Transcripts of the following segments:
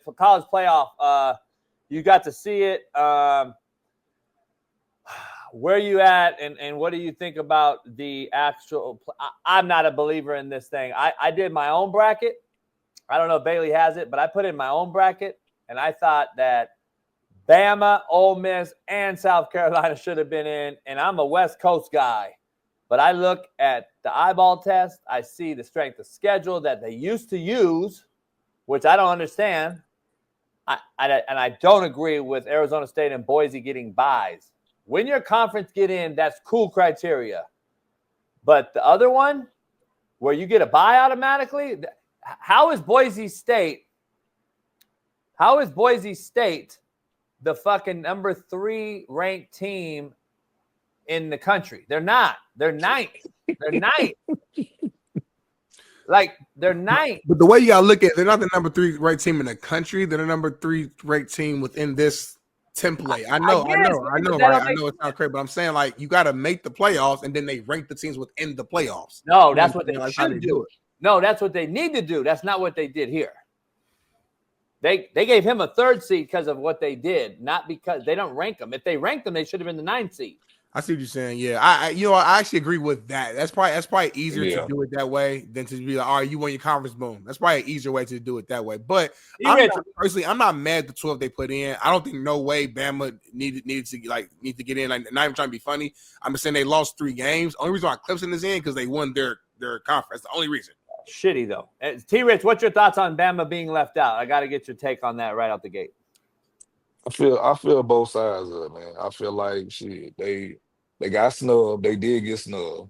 for college playoff, you got to see it. Where you at, and what do you think about the actual I'm not a believer in this thing. I did my own bracket. I don't know if Bailey has it, but I put in my own bracket, and I thought that Bama, Ole Miss, and South Carolina should have been in, and I'm a West Coast guy. But I look at the eyeball test. I see the strength of schedule that they used to use, which I don't understand. And I don't agree with Arizona State and Boise getting byes. When your conference get in, that's cool criteria. But the other one, where you get a bye automatically, how is Boise State the fucking number 3 ranked team in the country? They're not. They're ninth. They're ninth. Like, they're ninth. But the way you gotta look at it, they're not the number 3 ranked team in the country. They're the number 3 ranked team within this template. I know, right? I know it's not crazy, but I'm saying, like, you gotta make the playoffs, and then they rank the teams within the playoffs. No, that's what they should do. No, that's what they need to do. That's not what they did here. They gave him a 3rd seed because of what they did, not because they don't rank them. If they ranked them, they should have been the 9th seed. I see what you're saying. Yeah, I actually agree with that. That's probably easier to do it that way than to be like, all right, you won your conference, boom. That's probably an easier way to do it that way. But I'm not mad at the 12 they put in. I don't think no way Bama needed to get in. Like, not even trying to be funny. I'm just saying they lost 3 games. Only reason why Clemson is in because they won their conference. The only reason. Shitty though. T-Rich, what's your thoughts on Bama being left out? I got to get your take on that right out the gate. I feel both sides of it, man. I feel like they got snubbed. They did get snubbed.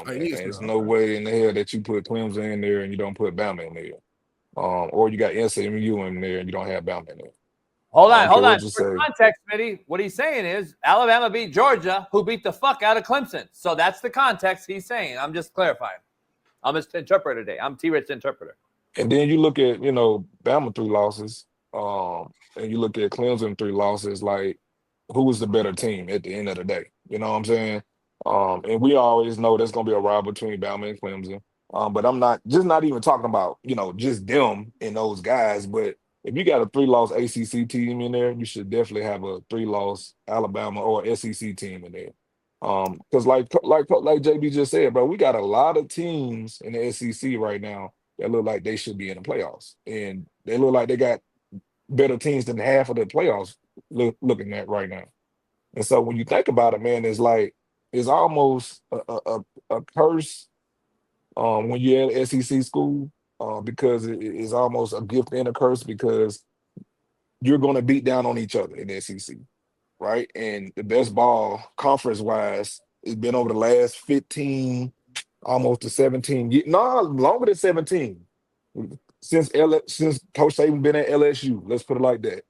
There's no way in the hell that you put Clemson in there and you don't put Bama in there. Or you got SMU in there and you don't have Bama in there. Hold on. For context, Smitty, what he's saying is Alabama beat Georgia, who beat the fuck out of Clemson. So that's the context he's saying. I'm just clarifying. I'm his interpreter today. I'm T-Rich's interpreter. And then you look at, Bama 3 losses, and you look at Clemson 3 losses, like, who was the better team at the end of the day? You know what I'm saying? And we always know there's going to be a rivalry between Bama and Clemson. But I'm not even talking about, just them and those guys. But if you got a 3-loss ACC team in there, you should definitely have a 3-loss Alabama or SEC team in there. Because like JB just said, bro, we got a lot of teams in the SEC right now that look like they should be in the playoffs. And they look like they got better teams than half of the playoffs looking at right now. And so when you think about it, man, it's almost a curse when you're at SEC school because it's almost a gift and a curse because you're going to beat down on each other in the SEC. Right, and the best ball conference-wise has been over the last 15, almost to 17 years. No, longer than 17. Since Coach Saban been at LSU, let's put it like that.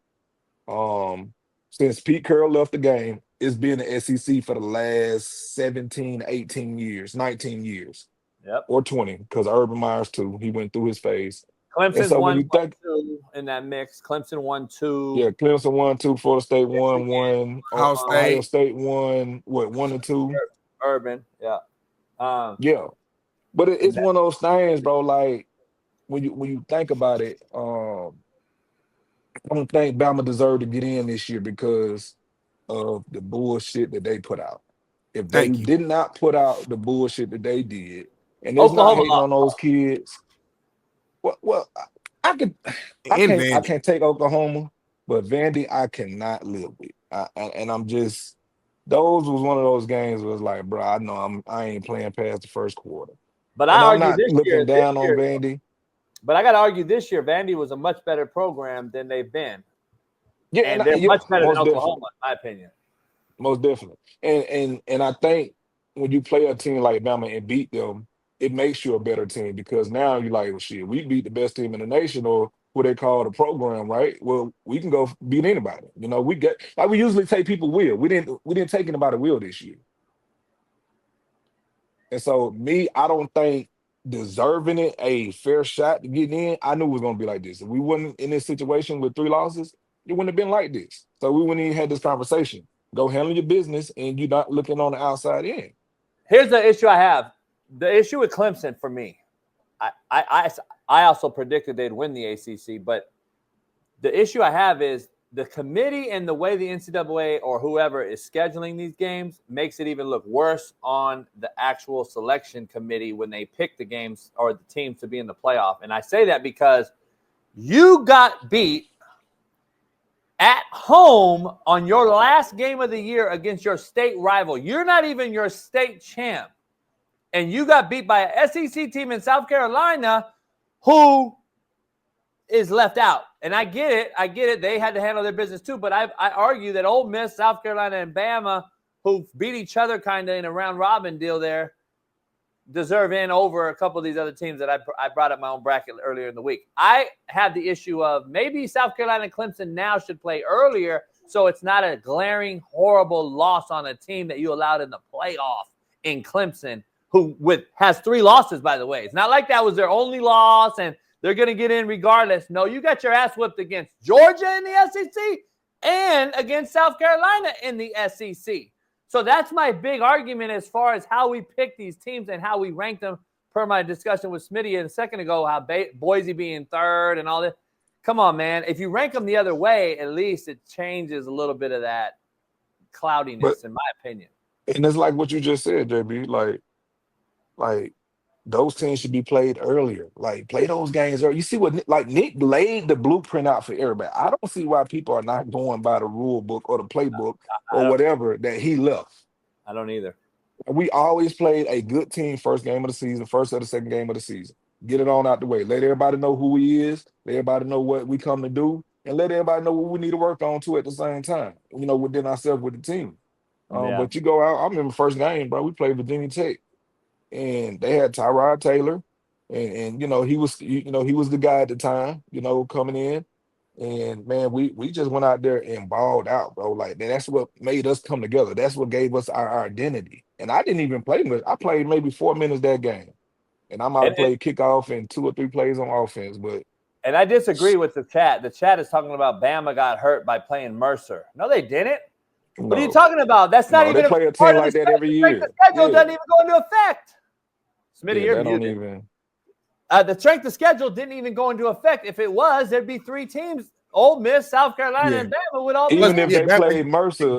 Since Pete Carroll left the game, it's been the SEC for the last 17, 18 years, 19 years. Yep. Or 20, because Urban Meyer's too. He went through his phase. Clemson won 2 in that mix. Clemson won 2. Yeah, Clemson won 2. Florida State won 1. Ohio State won 1 and 2. Urban, yeah. Yeah, but it's one of those things, bro. Like when you think about it, I don't think Bama deserved to get in this year because of the bullshit that they put out. If they did not put out the bullshit that they did, and there's not hating on those kids. Well, I can't take Oklahoma, but Vandy I cannot live with. And I'm just those was one of those games where it's like, bro, I know I ain't playing past the first quarter. But I'm not looking down on Vandy. But I got to argue this year, Vandy was a much better program than they've been. Yeah, and they're much better than Oklahoma, in my opinion. Most definitely. And I think when you play a team like Bama and beat them, it makes you a better team because now you're like, well, shit, we beat the best team in the nation or what they call the program, right? Well, we can go beat anybody. We get like we usually take people will. We didn't take anybody will this year. And so I don't think deserving it a fair shot to get in. I knew it was gonna be like this. If we wasn't in this situation with 3 losses, it wouldn't have been like this. So we wouldn't even had this conversation. Go handle your business and you're not looking on the outside in. Here's the issue I have. The issue with Clemson for me, I also predicted they'd win the ACC, but The issue I have is the committee and the way the NCAA or whoever is scheduling these games makes it even look worse on the actual selection committee when they pick the games or the teams to be in the playoff. And I say that because you got beat at home on your last game of the year against your state rival. You're not even your state champ. And you got beat by an SEC team in South Carolina who is left out. And I get it. They had to handle their business too. But I argue that Ole Miss, South Carolina, and Bama, who beat each other kind of in a round robin deal there, deserve in over a couple of these other teams that I brought up my own bracket earlier in the week. I have the issue of maybe South Carolina and Clemson now should play earlier so it's not a glaring, horrible loss on a team that you allowed in the playoff in Clemson, who has 3 losses, by the way. It's not like that was their only loss and they're going to get in regardless. No, you got your ass whipped against Georgia in the SEC and against South Carolina in the SEC. So that's my big argument as far as how we pick these teams and how we rank them per my discussion with Smitty a second ago, how Boise being 3rd and all that. Come on, man. If you rank them the other way, at least it changes a little bit of that cloudiness, in my opinion. And it's like what you just said, JB. Like those teams should be played earlier. Like, play those games early. You see what, like, Nick laid the blueprint out for everybody. I don't see why people are not going by the rule book or the playbook or whatever that he left. I don't either. We always played a good team first game of the season, first or the second game of the season. Get it on out the way. Let everybody know who he is. Let everybody know what we come to do. And let everybody know what we need to work on, too, at the same time. You know, within ourselves with the team. But you go out. I remember first game, bro. We played Virginia Tech. And they had Tyrod Taylor, and he was the guy at the time, coming in. And man, we just went out there and balled out, bro. Like, that's what made us come together. That's what gave us our identity. And I didn't even play much. I played maybe 4 minutes that game, and I might have played kickoff and 2 or 3 plays on offense. But I disagree with the chat. The chat is talking about Bama got hurt by playing Mercer. No, they didn't. No. What are you talking about? That's not even they play a team like that every year. The schedule doesn't even go into effect. Smitty, you're muted. The strength of schedule didn't even go into effect. If it was, there'd be 3 teams: Ole Miss, South Carolina, and Bama would all be. Even if they play Mercer,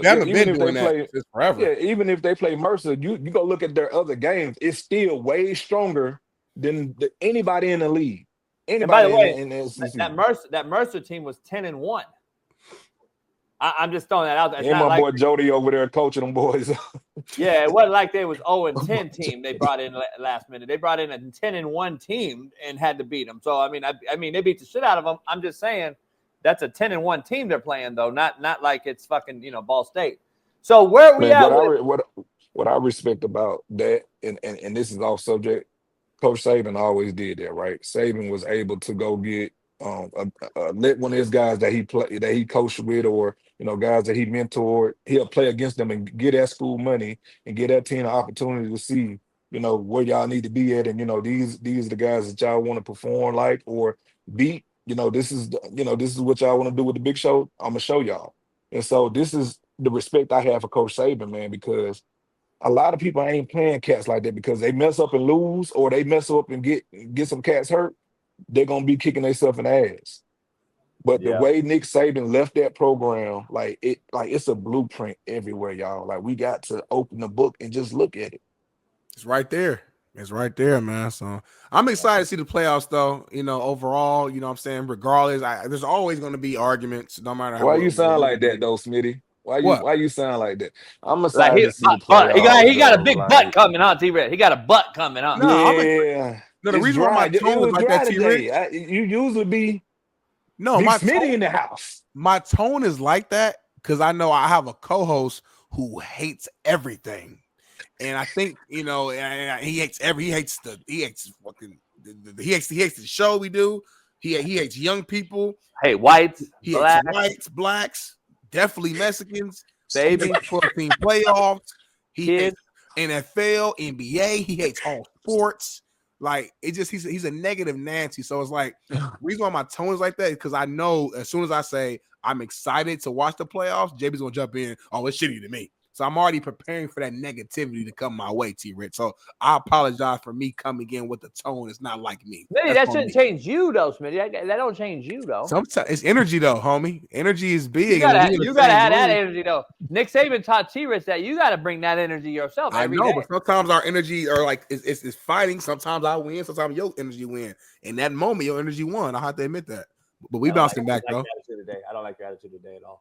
even if they play Mercer, you go look at their other games. It's still way stronger than anybody in the league. Anybody. And by the way, that Mercer team was 10-1. I'm just throwing that out there. And my boy Jody over there coaching them boys. Yeah, it wasn't like they was 0-10 team they brought in last minute. They brought in a 10-1 team and had to beat them. So I mean, they beat the shit out of them. I'm just saying that's a 10-1 team they're playing though, not like it's fucking Ball State. So where are we at? What I respect about that, and this is off subject. Coach Saban always did that, right? Saban was able to go get let one of his guys that he coached with, or guys that he mentored, he'll play against them and get that school money and get that team an opportunity to see where y'all need to be at, and these are the guys that y'all want to perform like or beat. This is what y'all want to do with the big show. I'm gonna show y'all. And so this is the respect I have for Coach Saban, man, because a lot of people ain't playing cats like that because they mess up and lose, or they mess up and get some cats hurt. They're gonna be kicking themselves in the ass. But the way Nick Saban left that program, it's a blueprint everywhere, y'all. Like, we got to open the book and just look at it. It's right there. It's right there, man. So I'm excited to see the playoffs, though. Overall, what I'm saying, regardless, there's always going to be arguments, no matter how. Why you sound like that, though, Smitty? Why you sound like that? I'm excited to see the playoffs. He got a big butt coming on, T-Red. He got a butt coming on. No, the reason why my tone is like that, T-Red, you usually be Big Smitty in the house. My tone is like that because I know I have a co-host who hates everything, and I think he hates the show we do. He hates young people. Hey, whites, he hates whites, blacks, definitely Mexicans. Baby, 12-team playoffs. He hates NFL, NBA. He hates all sports. Like, it just he's a negative Nancy. So it's like the reason why my tone is like that is because I know as soon as I say I'm excited to watch the playoffs, JB's gonna jump in. Oh, it's shitty to me. So I'm already preparing for that negativity to come my way, T-Rich. So I apologize for me coming in with the tone. It's not like me. Smitty, that shouldn't change you, though, Smitty. That don't change you, though. Sometimes it's energy, though, homie. Energy is big. You gotta have that energy, though. Nick Saban taught T-Rich that you got to bring that energy yourself every day. But sometimes our energy are like it's fighting. Sometimes I win. Sometimes your energy win. In that moment, your energy won. I have to admit that. But we bouncing back, though. I don't like your attitude today at all.